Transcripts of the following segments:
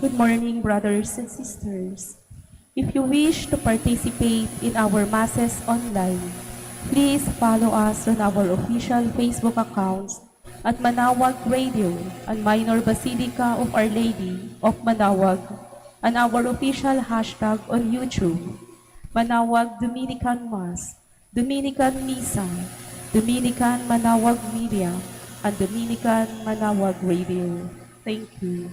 Good morning, brothers and sisters. If you wish to participate in our masses online, please follow us on our official Facebook accounts at Manaoag Radio and Minor Basilica of Our Lady of Manaoag, and our official hashtag on YouTube, Manaoag Dominican Mass, Dominican Misa, Dominican Manaoag Media, and Dominican Manaoag Radio. Thank you.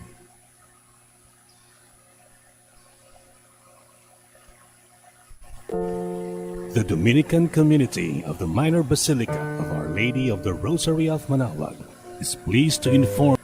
The Dominican community of the Minor Basilica of Our Lady of the Rosary of Manaoag is pleased to inform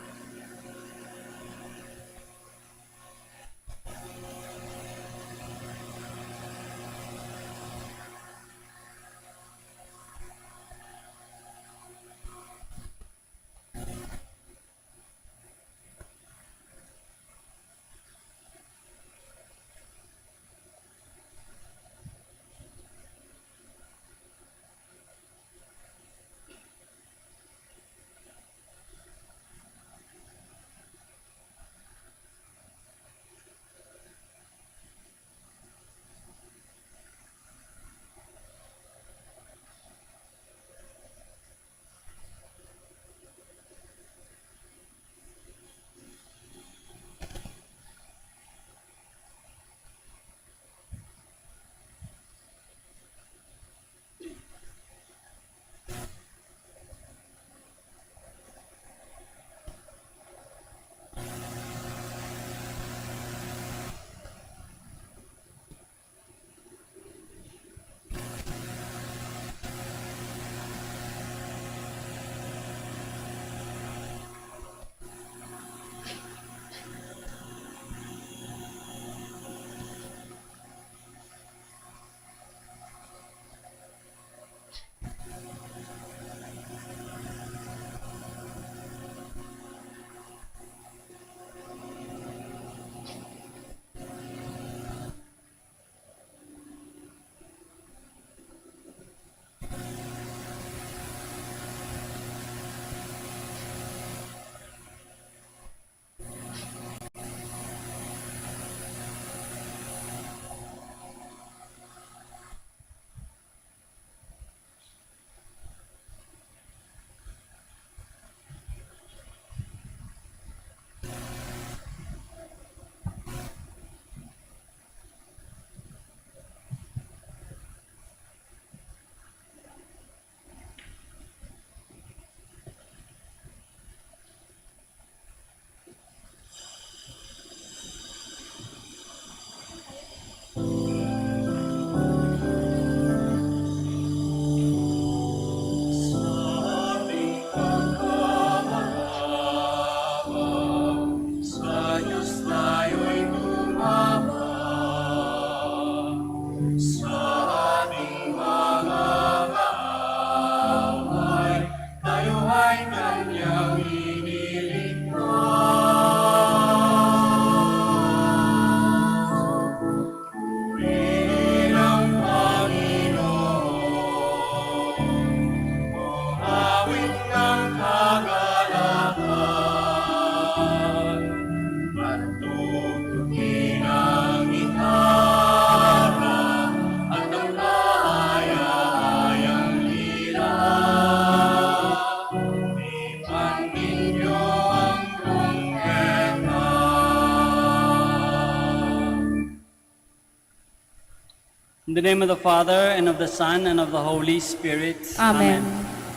in the name of the Father, and of the Son, and of the Holy Spirit. Amen.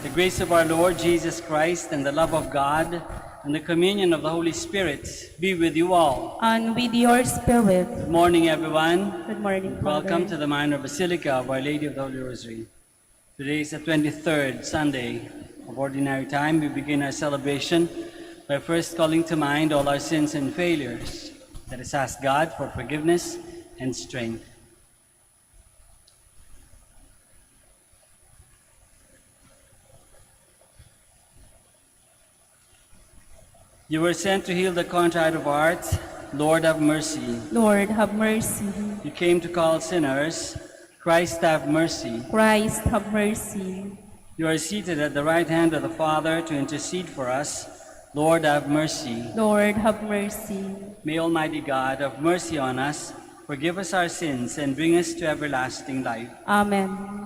The grace of our Lord Jesus Christ, and the love of God, and the communion of the Holy Spirit be with you all. And with your spirit. Good morning, everyone. Good morning, Father. Welcome to the Minor Basilica of Our Lady of the Holy Rosary. Today is the 23rd Sunday of Ordinary Time. We begin our celebration by first calling to mind all our sins and failures. Let us ask God for forgiveness and strength. You were sent to heal the contrite of heart. Lord, have mercy. Lord, have mercy. You came to call sinners. Christ, have mercy. Christ, have mercy. You are seated at the right hand of the Father to intercede for us. Lord, have mercy. Lord, have mercy. May Almighty God have mercy on us, forgive us our sins, and bring us to everlasting life. Amen.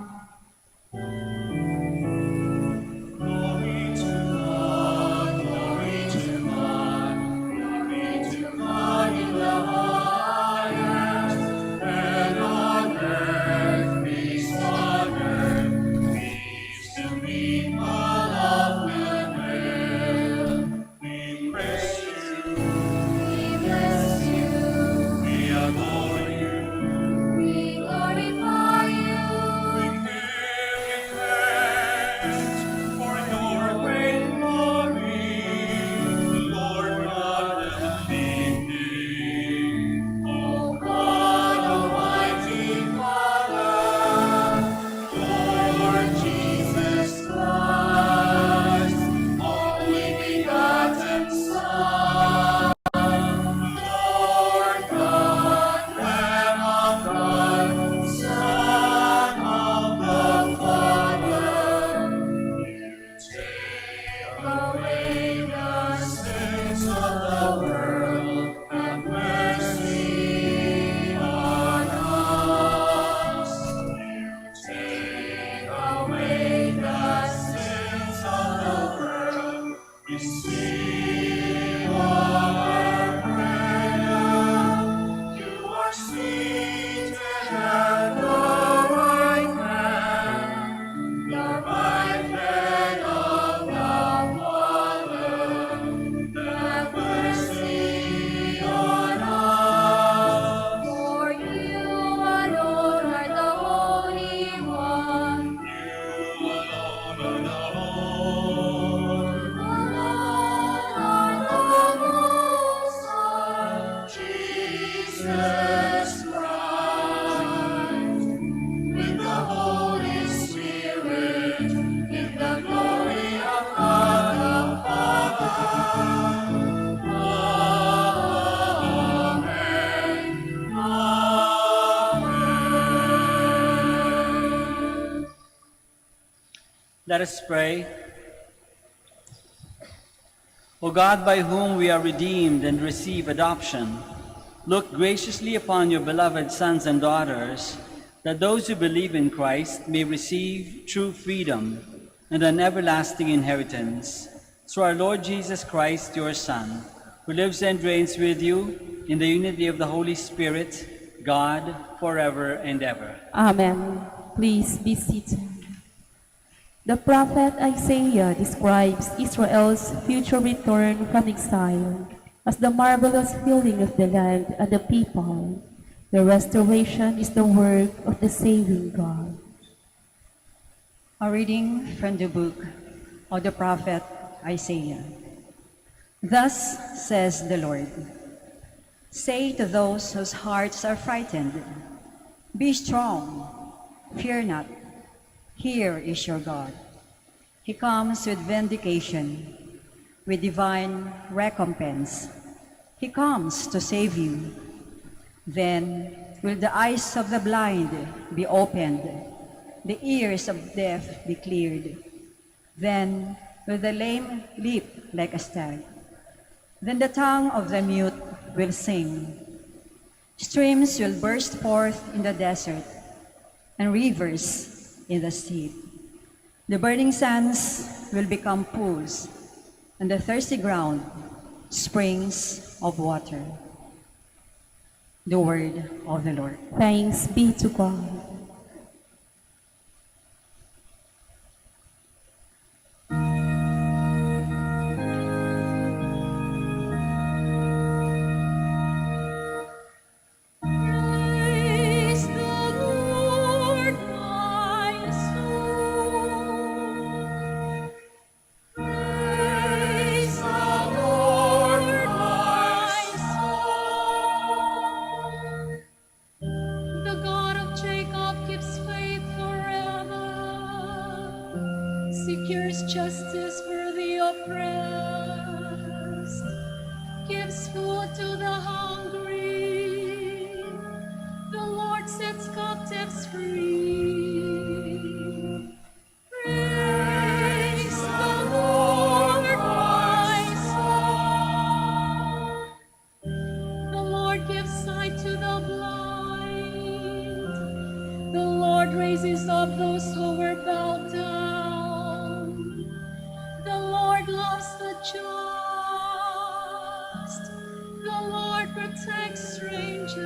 Let us pray. O God, by whom we are redeemed and receive adoption, look graciously upon your beloved sons and daughters, that those who believe in Christ may receive true freedom and an everlasting inheritance, through our Lord Jesus Christ, your Son, who lives and reigns with you in the unity of the Holy Spirit, God, forever and ever. Amen. Please be seated. The prophet Isaiah describes Israel's future return from exile as the marvelous healing of the land and the people. The restoration is the work of the saving God. A reading from the book of the prophet Isaiah. Thus says the Lord, say to those whose hearts are frightened, be strong, fear not, here is your God. He comes with vindication, with divine recompense. He comes to save you. Then will the eyes of the blind be opened, the ears of the deaf be cleared. Then will the lame leap like a stag. Then the tongue of the mute will sing. Streams will burst forth in the desert, and rivers in the steppe. The burning sands will become pools, and the thirsty ground springs of water. The word of the Lord. Thanks be to God. Secures justice for the oppressed, gives food to the hungry. The Lord sets captives free. Praise the Lord, my soul. Lord raises up those who were bowed down. The Lord loves the just. The Lord protects strangers.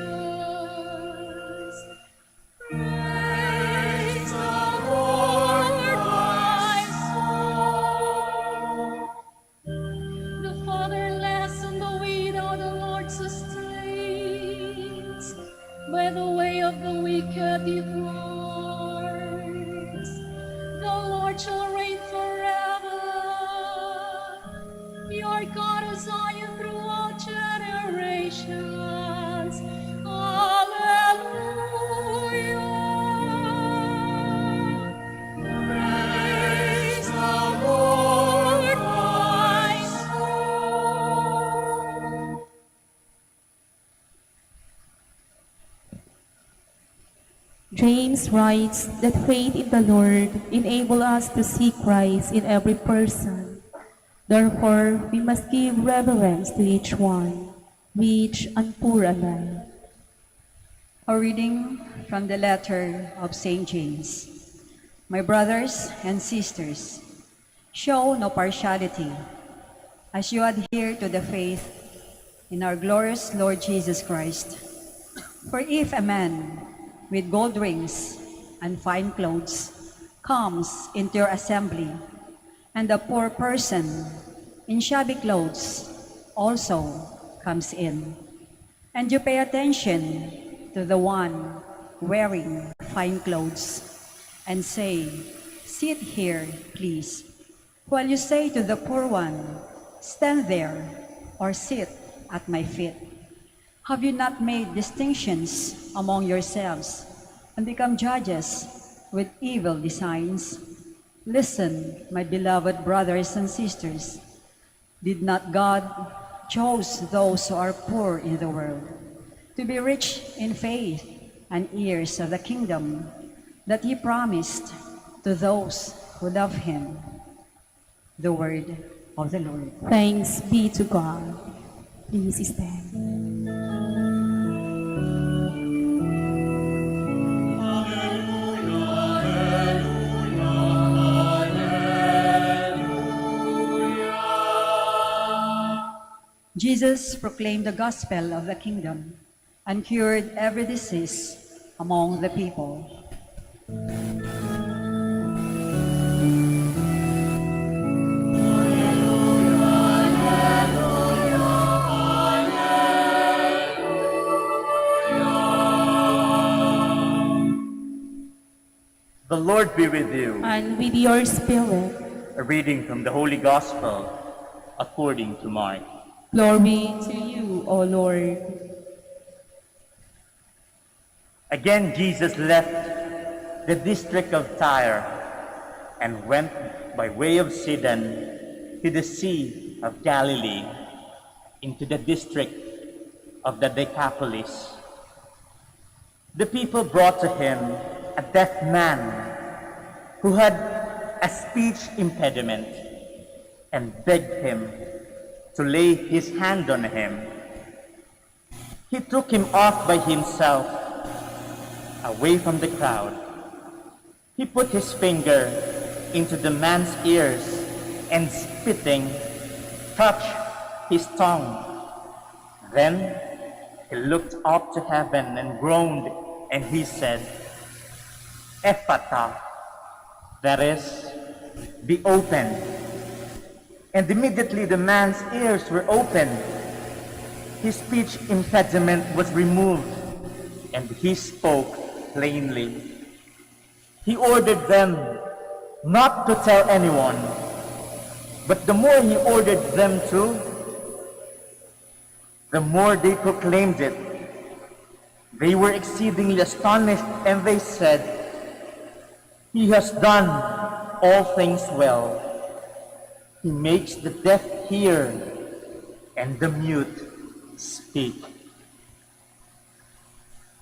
Praise the Lord, my soul. The fatherless and the widow the Lord sustains. By the way of the wicked divorce. The Lord shall reign forever. Your God is Zion throughout generations. Hallelujah. Praise the Lord, my soul. James writes that faith in the Lord enable us to see Christ in every person. Therefore, we must give reverence to each one, rich and poor alike. A reading from the letter of St. James. My brothers and sisters, show no partiality as you adhere to the faith in our glorious Lord Jesus Christ. For if a man with gold rings and fine clothes comes into your assembly, and a poor person in shabby clothes also comes in, and you pay attention to the one wearing fine clothes, and say, sit here, please, while you say to the poor one, stand there, or sit at my feet. Have you not made distinctions among yourselves and become judges with evil designs? Listen, my beloved brothers and sisters. Did not God choose those who are poor in the world to be rich in faith and heirs of the kingdom that he promised to those who love him? The word of the Lord. Thanks be to God. Please stand. Jesus proclaimed the gospel of the kingdom and cured every disease among the people. The Lord be with you. And with your spirit, A reading from the Holy Gospel according to Mark. glory to you, O Lord. Again, Jesus left the district of Tyre and went by way of Sidon to the Sea of Galilee, into the district of the Decapolis. The people brought to him a deaf man who had a speech impediment and begged him to lay his hand on him. He took him off by himself, away from the crowd. He put his finger into the man's ears and spitting, touched his tongue. Then he looked up to heaven and groaned, and he said, Ephata, that is, be opened. And immediately the man's ears were opened. His speech impediment was removed, and he spoke plainly. He ordered them not to tell anyone, but the more he ordered them to, the more they proclaimed it. They were exceedingly astonished, and they said, He has done all things well. He makes the deaf hear and the mute speak.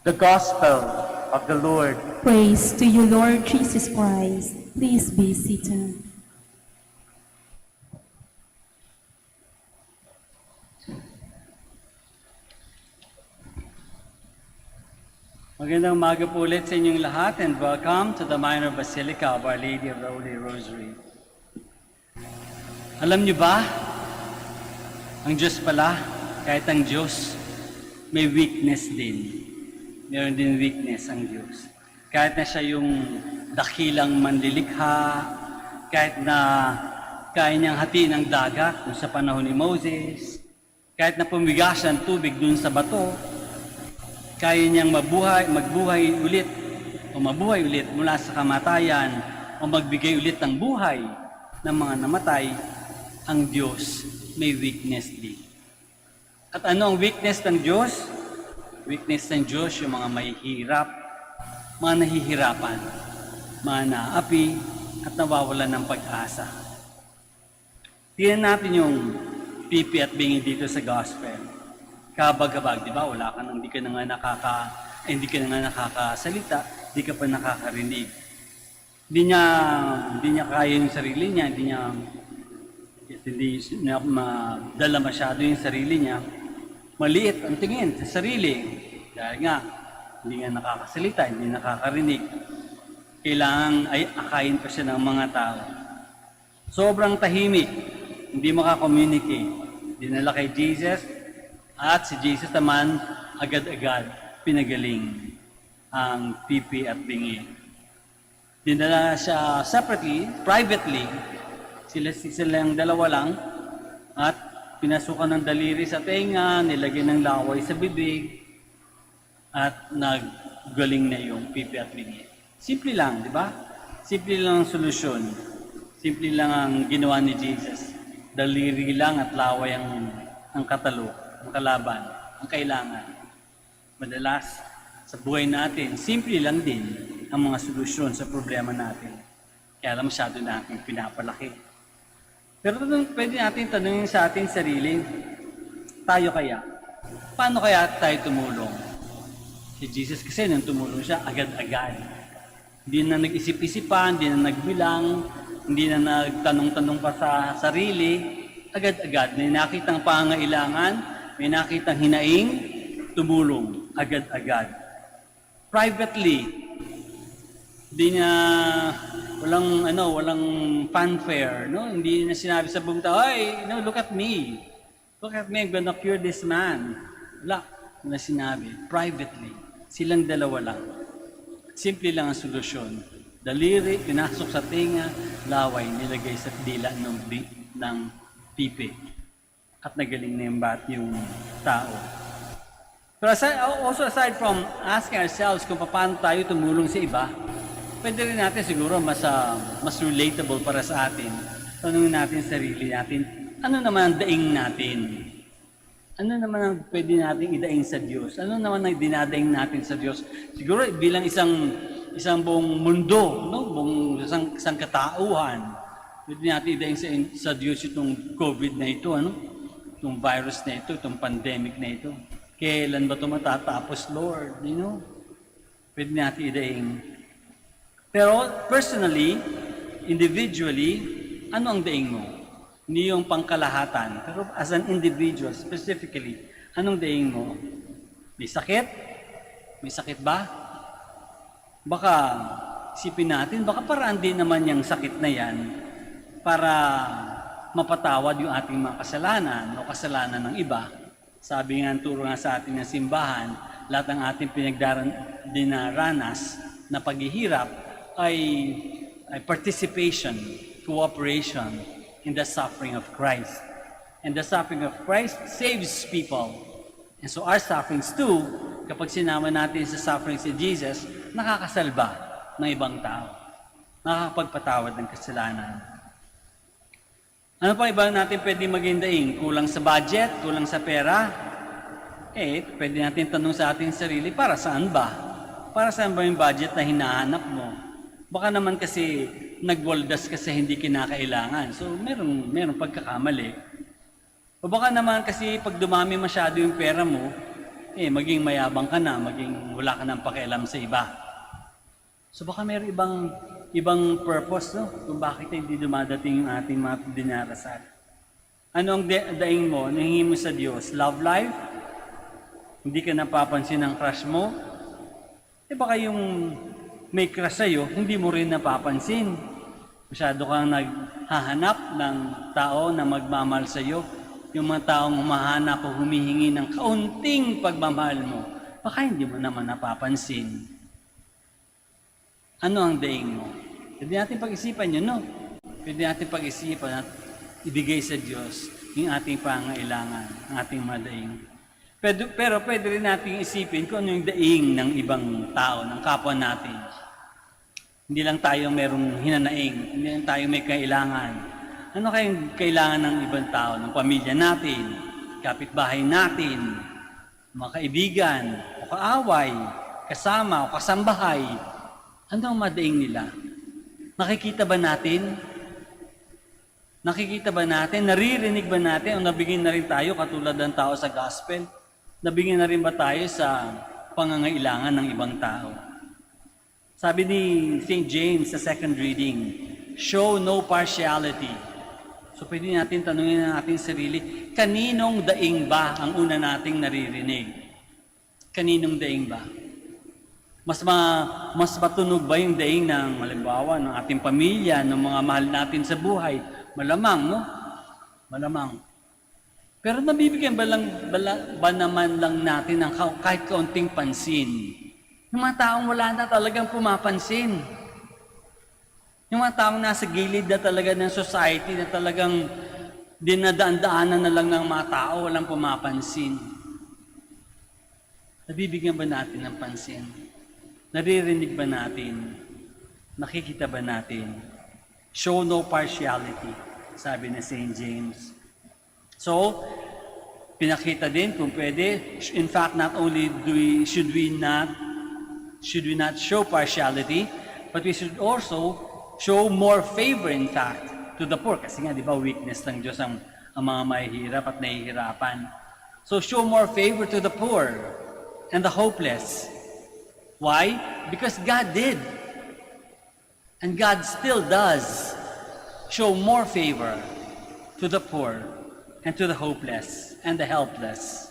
The Gospel of the Lord. Praise to you, Lord Jesus Christ. Please be seated. Magandang umaga po ulit sa inyong lahat and welcome to the Minor Basilica of Our Lady of the Holy Rosary. Alam niyo ba, ang Diyos pala, kahit ang Diyos, may weakness din. Meron din weakness ang Diyos. Kahit na siya yung dakilang manlilikha, kahit na kaya niyang hatiin ang dagat kung sa panahon ni Moses, kahit na pumigas ang tubig dun sa bato, kaya niyang magbuhay ulit mula sa kamatayan o magbigay ulit ng buhay ng mga namatay, ang Diyos may weakness din. At ano ang weakness ng Diyos? Weakness ng Diyos yung mga mahihirap, mga nahihirapan, mga naapi at nawawalan ng pag-asa. Tingnan natin yung pipi at bingi dito sa gospel. Kabag-kabag, di ba? Hindi ka na nga nakakasalita, hindi ka pa nakakarinig. Hindi niya kaya yung sarili niya, hindi niya madala masyado yung sarili niya. Maliit ang tingin sa sarili. Dahil nga, hindi nga nakakasalita, hindi nakakarinig. Kailangan ay akayin pa siya ng mga tao. Sobrang tahimik, hindi makakommunicate. Dinala kay Jesus, at si Jesus naman, agad-agad pinagaling ang pipi at bingi. Dinala siya separately, privately, silang dalawa lang, at pinasukan ng daliri sa tenga, nilagyan ng laway sa bibig, at naggaling na yung pipi at bingi. Simple lang, di ba? Simple lang ang solusyon. Simple lang ang ginawa ni Jesus. Daliri lang at laway ang katalo. Ang kalaban, ang kailangan. Madalas, sa buhay natin, simple lang din ang mga solusyon sa problema natin. Kaya lang masyado natin pinapalaki. Pero pwede natin tanungin sa ating sarili, tayo kaya? Paano kaya tayo tumulong? Si Jesus kasi nang tumulong siya, agad-agad. Hindi na nag-isip-isipan, hindi na nagbilang, hindi na nagtanong-tanong pa sa sarili, agad-agad. May nakitang pangailangan, may nakitang hinaing, tumulong agad-agad. Privately, hindi niya walang fanfare, no? Hindi na sinabi sa buong tao, "Hey, look at me. Look at me, I'm gonna cure this man." Wala na sinabi. Privately, silang dalawa lang. Simple lang ang solusyon. Daliri, pinasok sa tinga, laway, nilagay sa dila ng pipi. At nagaling na yung tao. Pero aside from asking ourselves kung paano tayo tumulong sa iba, pwede rin natin siguro mas relatable para sa atin. Tanungin natin sarili natin, ano naman ang daing natin? Ano naman ang pwede natin idaing sa Diyos? Ano naman ang dinadaing natin sa Diyos? Siguro bilang isang buong mundo, no? Isang katauhan, pwede natin idaing sa Diyos itong COVID na ito, ano? Itong virus na ito, itong pandemic na ito. Kailan ba ito matatapos, Lord? Pwede natin idaing. Pero personally, individually, ano ang daing mo? Hindi yung pangkalahatan. Pero as an individual, specifically, anong daing mo? May sakit? May sakit ba? Baka isipin natin, baka paraan din naman yung sakit na yan para mapatawad yung ating mga kasalanan o kasalanan ng iba. Sabi nga, turo nga sa ating ng simbahan, lahat ng ating dinaranas na paghihirap ay participation, cooperation in the suffering of Christ. And the suffering of Christ saves people. And so our sufferings too, kapag sinama natin sa suffering si Jesus, nakakasalba ng ibang tao. Nakakapagpatawad ng kasalanan. Ano pa iba natin pwede maging daing? Kulang sa budget? Kulang sa pera? Pwede natin tanong sa ating sarili, para saan ba? Para saan ba yung budget na hinahanap mo? Baka naman kasi nagwaldas kasi hindi kinakailangan. So, meron pagkakamali. O baka naman kasi pag dumami masyado yung pera mo, maging mayabang ka na, maging wala ka nang pakialam sa iba. So baka meron ibang purpose, no? Kung bakit hindi dumadating yung ating mga dinarasal. Ano ang daing mo? Nahingi mo sa Diyos? Love life? Hindi ka napapansin ng crush mo? baka yung may crush sa'yo, hindi mo rin napapansin. Masyado kang naghahanap ng tao na magmamahal sa'yo. Yung mga taong humahanap o humihingi ng kaunting pagmamahal mo, baka hindi mo naman napapansin. Ano ang daing mo? Pwede natin pag-isipan yun, no? Pwede natin pag-isipan at ibigay sa Diyos yung ating pangailangan, ang ating mga daing. Pero pwede rin natin isipin kung ano yung daing ng ibang tao, ng kapwa natin. Hindi lang tayo merong hinanaing, hindi lang tayo may kailangan. Ano kayong kailangan ng ibang tao, ng pamilya natin, kapitbahay natin, mga kaibigan, o kaaway, kasama, o kasambahay? Ano ang madaing nila? Nakikita ba natin? Nakikita ba natin? Naririnig ba natin? O nabigyan na rin tayo katulad ng tao sa gospel? Nabigyan na rin ba tayo sa pangangailangan ng ibang tao? Sabi ni St. James sa second reading, show no partiality. So pwede natin tanungin ang ating sarili, kaninong daing ba ang una nating naririnig? Kaninong daing ba? Mas matunog ba yung daing ng halimbawa ng ating pamilya, ng mga mahal natin sa buhay? Malamang, no? Malamang. Pero nabibigyan ba naman lang natin ng kahit kaunting pansin? Yung mga taong wala na talagang pumapansin. Yung mga taong nasa gilid na talaga ng society na talagang dinadaan-daanan na lang ng mga tao, walang pumapansin. Nabibigyan ba natin ng pansin? Naririnig ba natin? Nakikita ba natin? Show no partiality, sabi ni St. James. So, pinakita din kung pwede, in fact, not only should we not show partiality, but we should also show more favor, in fact, to the poor. Kasi nga, di ba, weakness ng Diyos ang mga mahihirap at nahihirapan. So, show more favor to the poor and the hopeless. Why? Because God did. And God still does show more favor to the poor and to the hopeless and the helpless.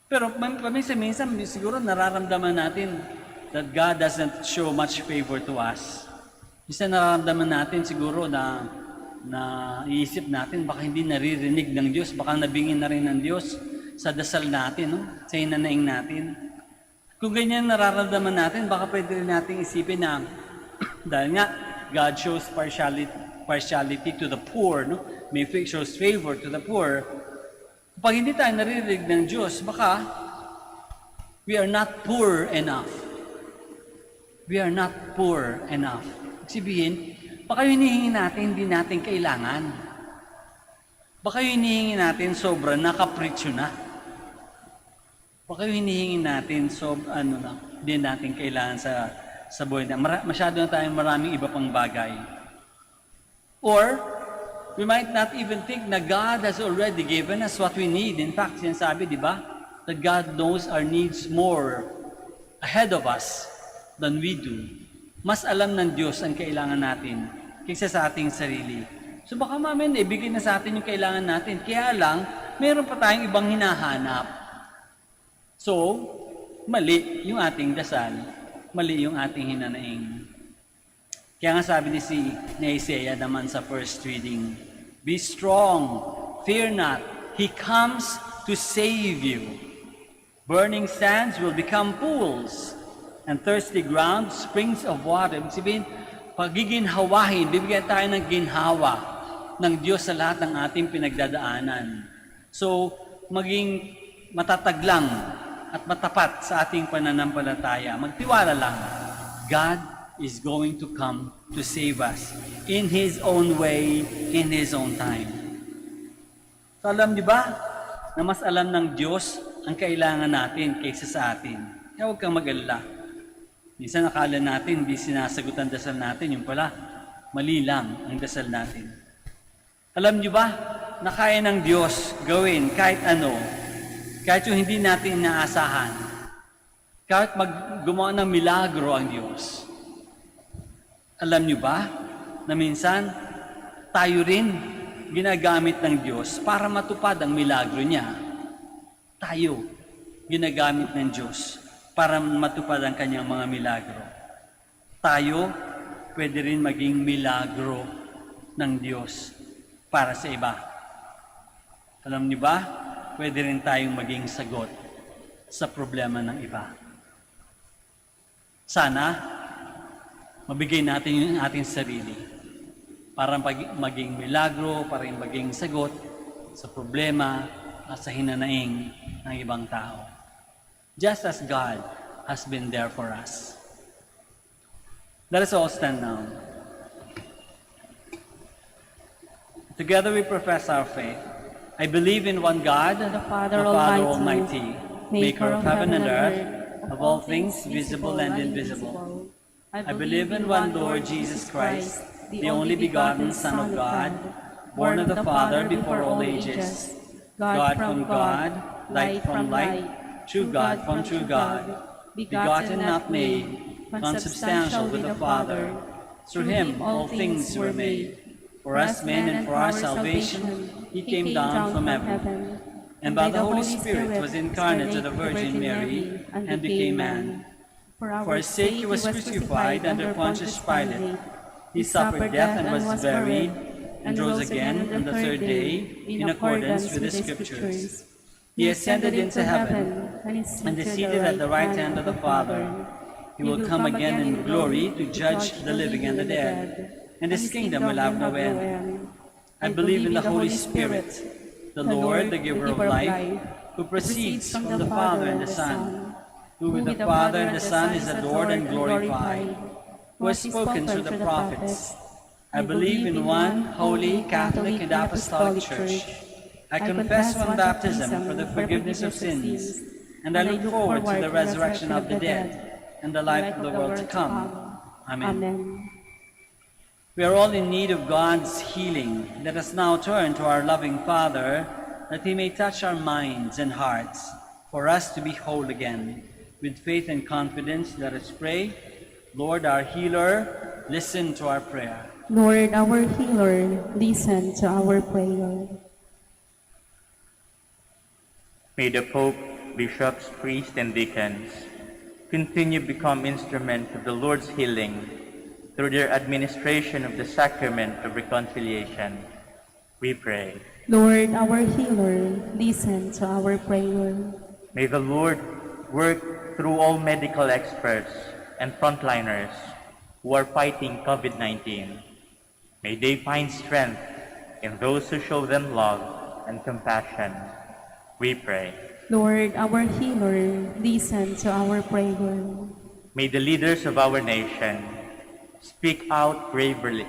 Pero paminsan-minsan siguro nararamdaman natin that God doesn't show much favor to us. Minsan nararamdaman natin siguro na iisip natin baka hindi naririnig ng Diyos, baka nabingin na rin ng Diyos sa dasal natin, no? Sa hinanaing natin. Kung ganyan nararamdaman natin, baka pwede rin natin isipin na dahil nga God shows partiality to the poor, no? May shows favor to the poor. Kapag hindi tayo naririnig ng Diyos, baka we are not poor enough. We are not poor enough. Sabihin, baka yung hinihingi natin, hindi natin kailangan. Baka yung hinihingi natin sobra, nakapritsyo na. Baka yung hinihingi natin hindi natin kailangan sa buhay na. Masyado na tayong maraming iba pang bagay. Or, we might not even think na God has already given us what we need. In fact, sinasabi, di ba, that God knows our needs more ahead of us than we do. Mas alam ng Diyos ang kailangan natin kaysa sa ating sarili. So baka mamin, ibigay na sa atin yung kailangan natin. Kaya lang, meron pa tayong ibang hinahanap. So, mali yung ating dasal. Mali yung ating hinanaing. Kaya nga sabi ni Isaiah naman sa first reading, be strong, fear not, He comes to save you. Burning sands will become pools, and thirsty ground, springs of water. Ibig sabihin, pagiginhawahin, bibigyan tayo ng ginhawa ng Diyos sa lahat ng ating pinagdadaanan. So, maging matatag lang at matapat sa ating pananampalataya. Magtiwala lang. God is going to come to save us in His own way, in His own time. So alam niyo ba na mas alam ng Diyos ang kailangan natin kaysa sa atin? Kaya huwag kang mag-alala. Minsan nakala natin, hindi sinasagot ang dasal natin. Yung pala, mali lang ang dasal natin. Alam niyo ba na kaya ng Diyos gawin kahit ano, kahit yung hindi natin inaasahan, kahit gumawa ng milagro ang Diyos. Alam niyo ba na minsan tayo rin ginagamit ng Diyos para matupad ang milagro niya. Tayo ginagamit ng Diyos para matupad ang kanyang mga milagro. Tayo, pwede rin maging milagro ng Diyos para sa iba. Alam niyo ba, pwede rin tayong maging sagot sa problema ng iba. Sana, mabigay natin yung ating sarili para maging milagro, para maging sagot sa problema at sa hinanaing ng ibang tao. Just as God has been there for us. Let us all stand now. Together we profess our faith. I believe in one God, The Father Almighty, maker of heaven and earth, of all things visible and invisible. I believe in one Lord Jesus Christ, the only begotten Son of God, born of the Father before all ages, God from God, light from light, true God from true God, begotten not made, consubstantial with the Father. Through him all things were made. For us men and for our salvation, he came down from heaven, and by the Holy Spirit was incarnate to the Virgin Mary, and became man. For our sake he was crucified under Pontius Pilate. He suffered death and was buried, and rose again on the third day, in accordance with the Scriptures. He ascended into heaven, and is seated at the right hand of the Father. He will come again in glory to judge the living and the dead, and his kingdom will have no end. I believe in the Holy Spirit, the Lord, the giver of life, who proceeds from the Father and the Son, who with the Father and the Son is adored and glorified, who has spoken through the prophets. I believe in one holy, Catholic, and Apostolic Church. I confess one baptism for the forgiveness of sins, and I look forward to the resurrection of the dead and the life of the world to come. Amen. We are all in need of God's healing. Let us now turn to our loving Father, that he may touch our minds and hearts, for us to be whole again. With faith and confidence, let us pray. Lord, our healer, listen to our prayer. Lord, our healer, listen to our prayer. May the Pope, bishops, priests, and deacons continue to become instruments of the Lord's healing through their administration of the sacrament of reconciliation. We pray. Lord, our healer, listen to our prayer. May the Lord work through all medical experts and frontliners who are fighting COVID-19. May they find strength in those who show them love and compassion. We pray. Lord, our healer, listen to our prayer. May the leaders of our nation speak out bravely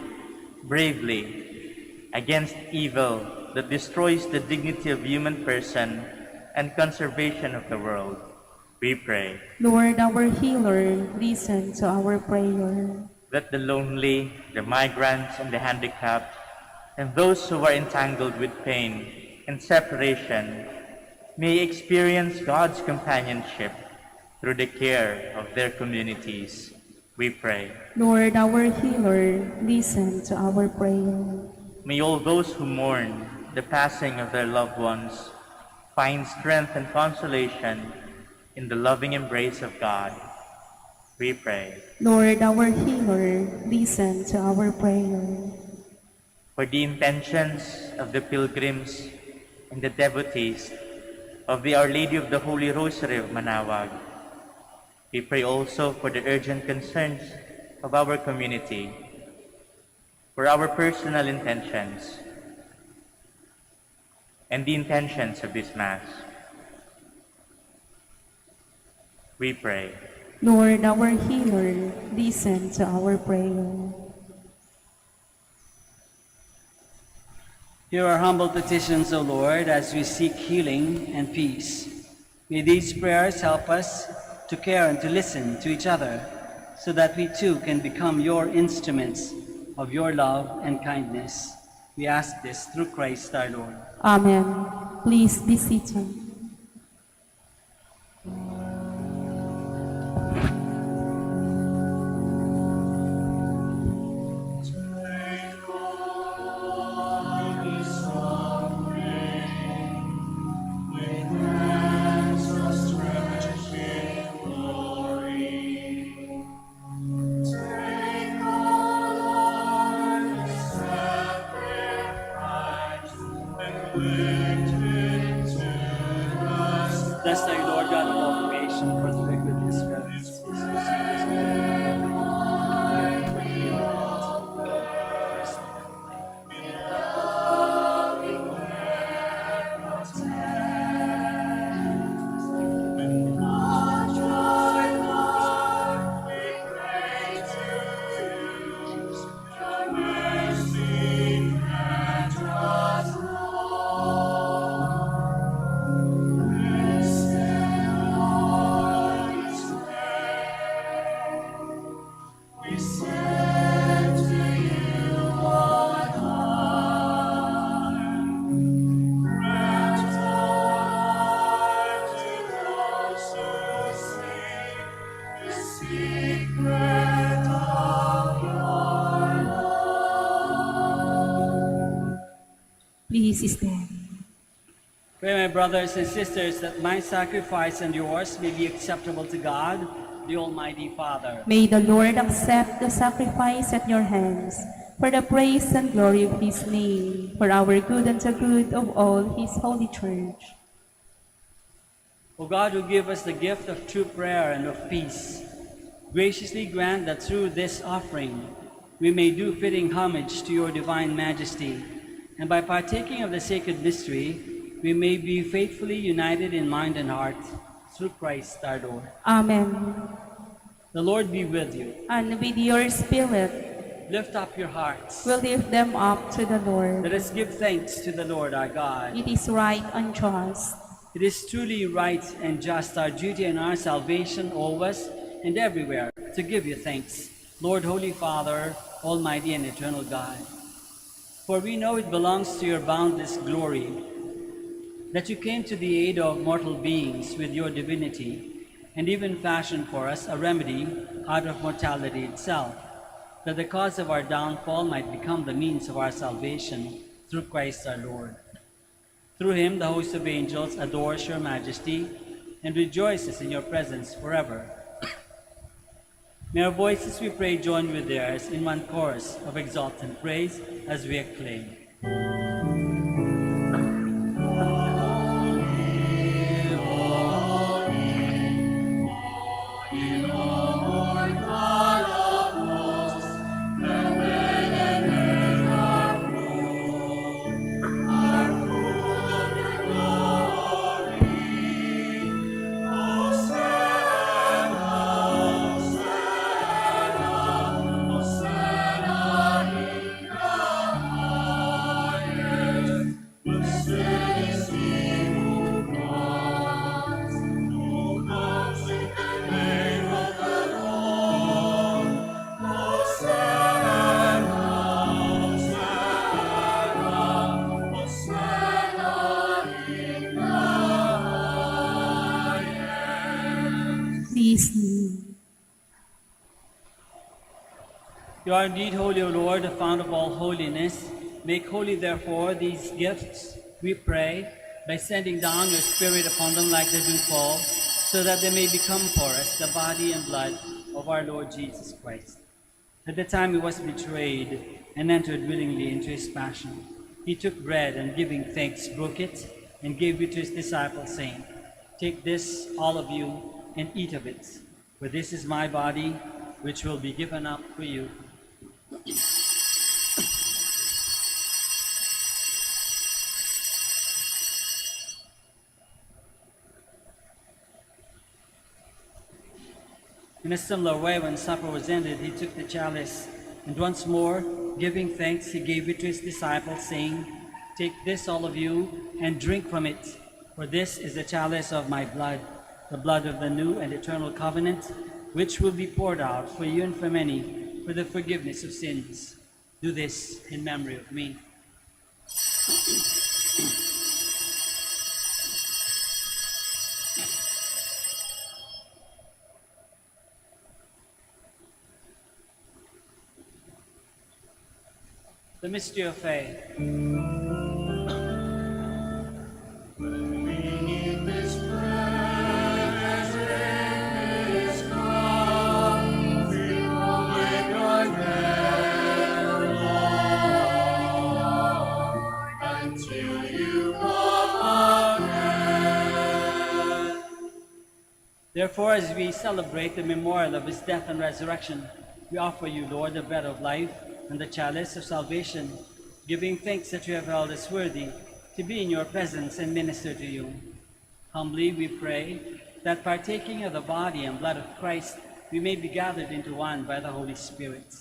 against evil that destroys the dignity of human person and conservation of the world. We pray. Lord, our healer, listen to our prayer. That the lonely, the migrants, and the handicapped, and those who are entangled with pain and separation may experience God's companionship through the care of their communities. We pray. Lord, our healer, listen to our prayer. May all those who mourn the passing of their loved ones find strength and consolation in the loving embrace of God. We pray. Lord, our healer, listen to our prayer. For the intentions of the pilgrims and the devotees of the Our Lady of the Holy Rosary of Manaoag, we pray also for the urgent concerns of our community, for our personal intentions, and the intentions of this Mass. We pray. Lord, our healer, listen to our prayer. Hear our humble petitions, O Lord, as we seek healing and peace. May these prayers help us to care and to listen to each other, so that we too can become your instruments of your love and kindness. We ask this through Christ our Lord. Amen. Please be seated. Please stand. Pray, my brothers and sisters, that my sacrifice and yours may be acceptable to God, the Almighty Father. May the Lord accept the sacrifice at your hands for the praise and glory of his name, for our good and the good of all his holy church. O God, who give us the gift of true prayer and of peace, graciously grant that through this offering we may do fitting homage to your divine majesty, and by partaking of the sacred mystery, we may be faithfully united in mind and heart through Christ our Lord. Amen. The Lord be with you. And with your spirit, Lift up your hearts. we lift them up to the Lord. Let us give thanks to the Lord our God. It is right and just. It is truly right and just, our duty and our salvation, always and everywhere, to give you thanks, Lord, Holy Father, Almighty and eternal God. For we know it belongs to your boundless glory that you came to the aid of mortal beings with your divinity, and even fashioned for us a remedy out of mortality itself, that the cause of our downfall might become the means of our salvation through Christ our Lord. Through him the host of angels adores your majesty and rejoices in your presence forever. May our voices, we pray, join with theirs in one chorus of exultant praise as we acclaim. Please kneel. You are indeed holy, O Lord, the fount of all holiness. Make holy, therefore, these gifts, we pray, by sending down your Spirit upon them like the dewfall, so that they may become for us the body and blood of our Lord Jesus Christ. At the time he was betrayed and entered willingly into his passion, he took bread and, giving thanks, broke it and gave it to his disciples, saying, "Take this, all of you, and eat of it, for this is my body, which will be given up for you." In a similar way, when supper was ended, he took the chalice, and once more, giving thanks, he gave it to his disciples, saying, "Take this, all of you, and drink from it, for this is the chalice of my blood, the blood of the new and eternal covenant, which will be poured out for you and for many for the forgiveness of sins. Do this in memory of me." The mystery of faith. Therefore, as we celebrate the memorial of his death and resurrection, we offer you, Lord, the bread of life and the chalice of salvation, giving thanks that you have held us worthy to be in your presence and minister to you. Humbly we pray that, partaking of the body and blood of Christ, we may be gathered into one by the Holy Spirit.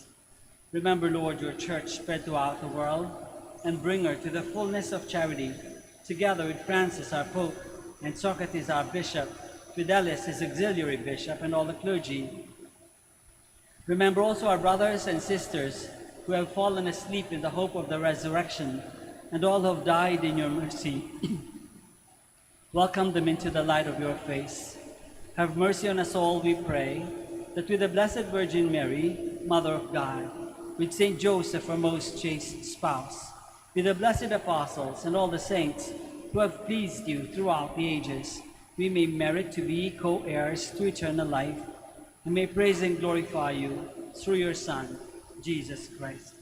Remember, Lord, your church spread throughout the world, and bring her to the fullness of charity, together with Francis, our Pope, and Socrates, our Bishop, Fidelis, his auxiliary bishop, and all the clergy. Remember also our brothers and sisters who have fallen asleep in the hope of the resurrection, and all who have died in your mercy. Welcome them into the light of your face. Have mercy on us all, we pray, that with the Blessed Virgin Mary, Mother of God, with Saint Joseph, our most chaste spouse, With the blessed apostles and all the saints who have pleased you throughout the ages, we may merit to be co-heirs to eternal life, and may praise and glorify you through your Son, Jesus Christ.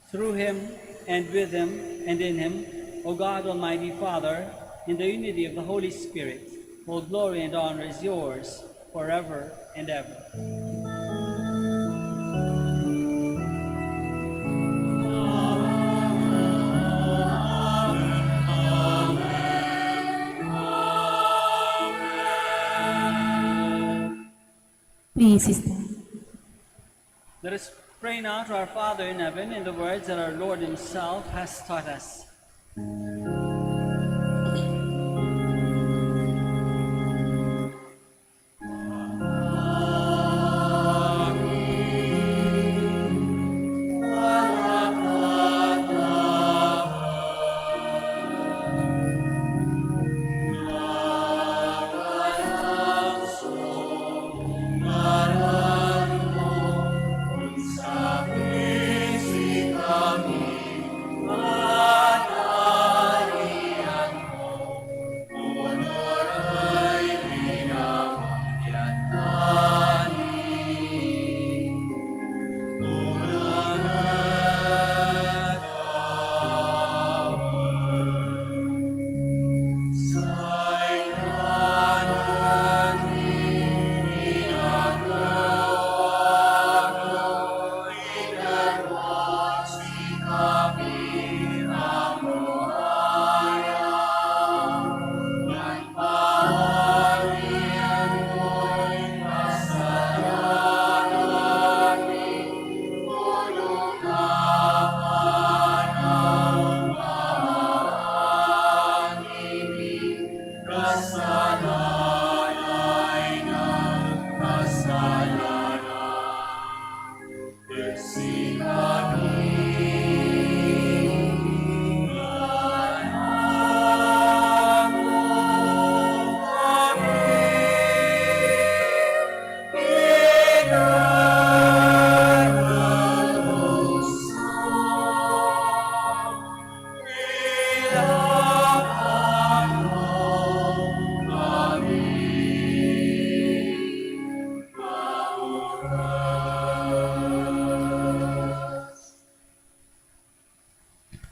Through him, and with him, and in him, O God, Almighty Father, in the unity of the Holy Spirit, all glory and honor is yours forever and ever. Please stand. Let us pray now to our Father in heaven in the words that our Lord himself has taught us.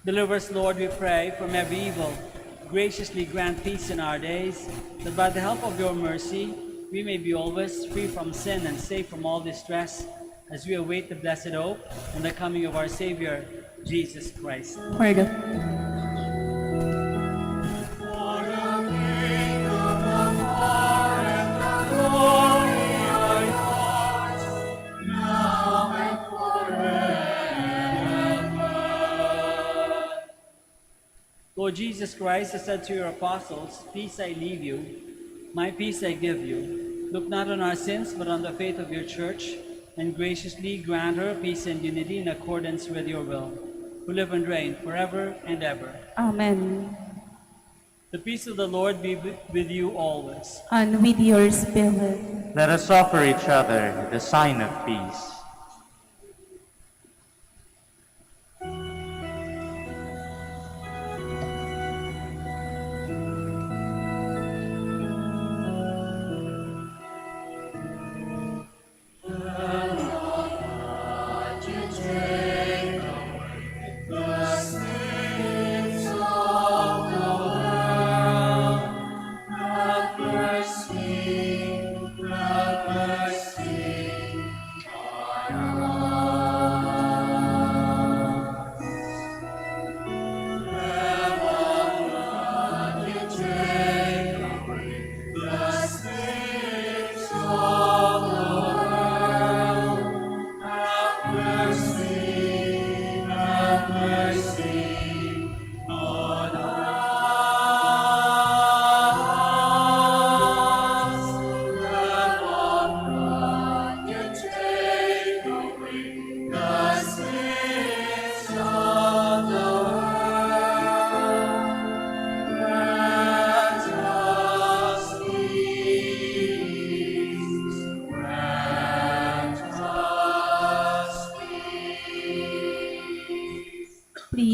Deliver us, Lord, we pray, from every evil. Graciously grant peace in our days, that by the help of your mercy we may be always free from sin and safe from all distress, as we await the blessed hope and the coming of our Savior, Jesus Christ. For the Lord Jesus Christ has said to your apostles, "Peace I leave you, my peace I give you. Look not on our sins, but on the faith of your church, and graciously grant her peace and unity in accordance with your will, who live and reign forever and ever." Amen. The peace of the Lord be with you always. And with your spirit. Let us offer each other the sign of peace.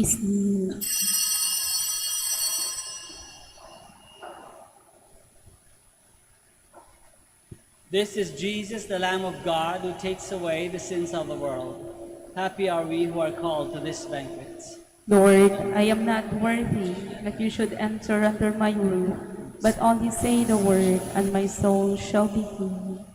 Please kneel. This is Jesus, the Lamb of God, who takes away the sins of the world. Happy are we who are called to this banquet. Lord, I am not worthy that you should enter under my roof, but only say the word, and my soul shall be healed.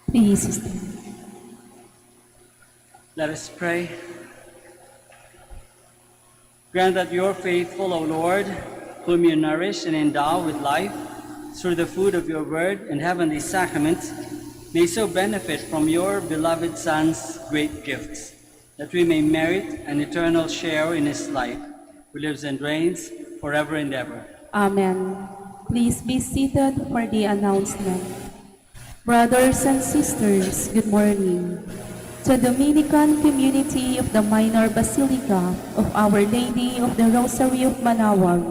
Please stand. Let us pray. Grant that your faithful, O Lord, whom you nourish and endow with life through the food of your word and heavenly sacraments, may so benefit from your beloved Son's great gifts, that we may merit an eternal share in his life, who lives and reigns forever and ever. Amen. Please be seated for the announcement. Brothers and sisters, good morning. The Dominican community of the Minor Basilica of Our Lady of the Rosary of Manaoag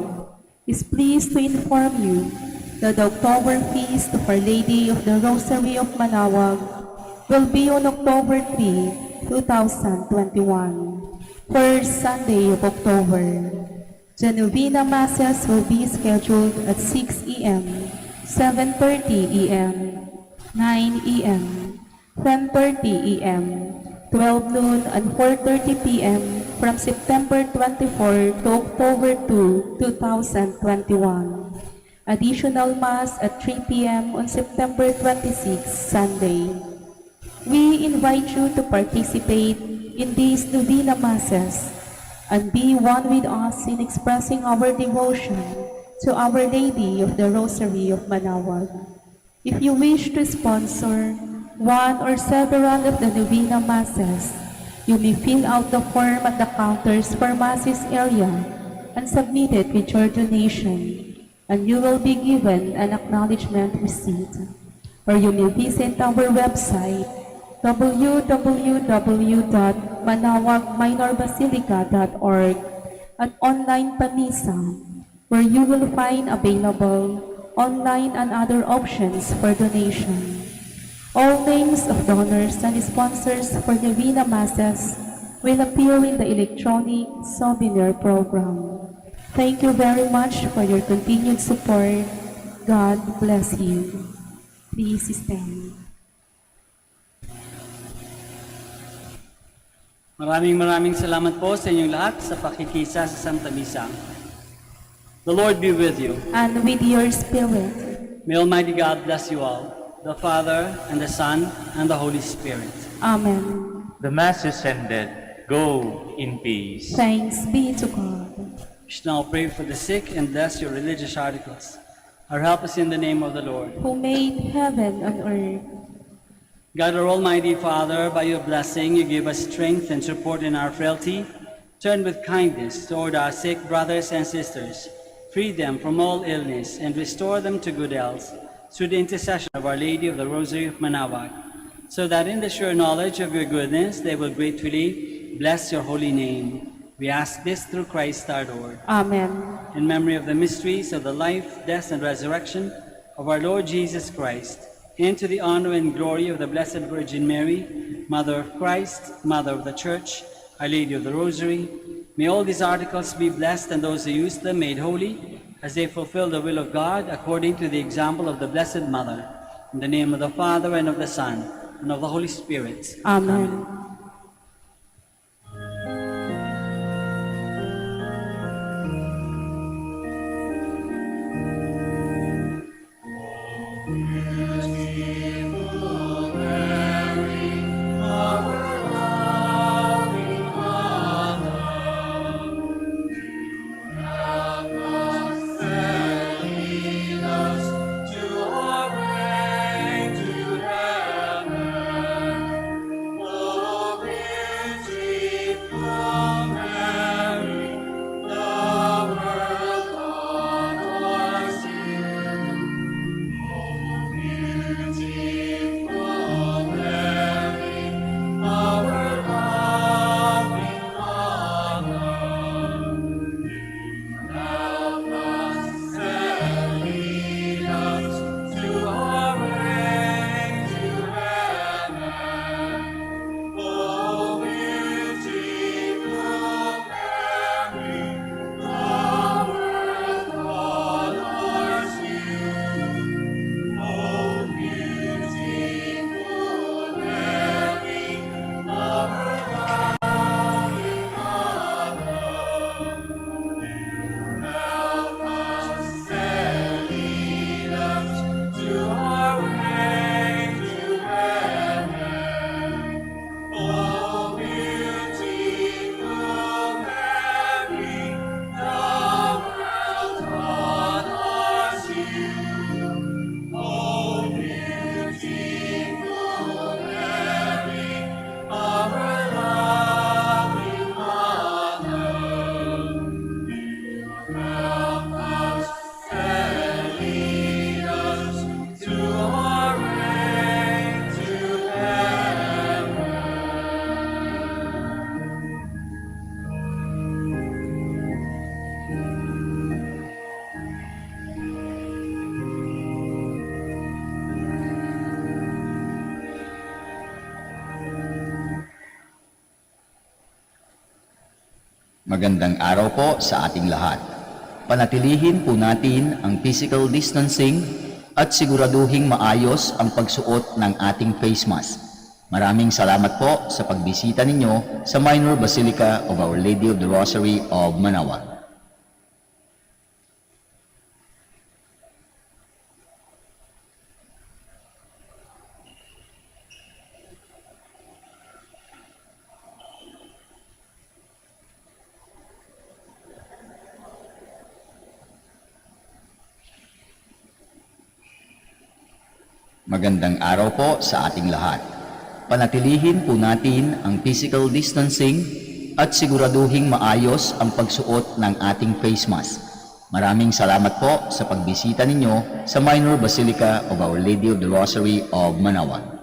is pleased to inform you that the October Feast of Our Lady of the Rosary of Manaoag will be on October 3, 2021, first Sunday of October. The Novena Masses will be scheduled at 6 a.m., 7:30 a.m., 9 a.m., 10:30 a.m., 12 noon, and 4:30 p.m. from September 24 to October 2, 2021. Additional Mass at 3 p.m. on September 26, Sunday. We invite you to participate in these Novena Masses and be one with us in expressing our devotion to Our Lady of the Rosary of Manaoag. If you wish to sponsor one or several of the Novena Masses, you may fill out the form at the counters for Masses area and submit it with your donation, and you will be given an acknowledgement receipt. Or you may visit our website www.manaoagminorbasilica.org at online Pamisa, where you will find available online and other options for donation. All names of donors and sponsors for the Novena Masses will appear in the electronic souvenir program. Thank you very much for your continued support. God bless you. Please stand. Maraming salamat po sa inyong lahat sa pakikisa sa Santa Misa. The Lord be with you. And with your spirit. May Almighty God bless you all, the Father, and the Son, and the Holy Spirit. Amen. The Mass is ended. Go in peace. Thanks be to God. We should now pray for the sick and bless your religious articles. Our help is in the name of the Lord. Who made heaven and earth. God, our Almighty Father, by your blessing, you give us strength and support in our frailty. Turn with kindness toward our sick brothers and sisters. Free them from all illness and restore them to good health through the intercession of Our Lady of the Rosary of Manaoag, so that in the sure knowledge of your goodness they will gratefully bless your holy name. We ask this through Christ our Lord. Amen. In memory of the mysteries of the life, death, and resurrection of our Lord Jesus Christ, and to the honor and glory of the Blessed Virgin Mary, Mother of Christ, Mother of the Church, Our Lady of the Rosary, may all these articles be blessed and those who use them made holy, as they fulfill the will of God according to the example of the Blessed Mother. In the name of the Father, and of the Son, and of the Holy Spirit. Amen. To our way to heaven, oh. Magandang araw po sa ating lahat. Panatilihin po natin ang physical distancing at siguraduhing maayos ang pagsuot ng ating face mask. Maraming salamat po sa pagbisita ninyo sa Minor Basilica of Our Lady of the Rosary of Manaoag. Magandang araw po sa ating lahat. Panatilihin po natin ang physical distancing at siguraduhing maayos ang pagsuot ng ating face mask. Maraming salamat po sa pagbisita ninyo sa Minor Basilica of Our Lady of the Rosary of Manaoag.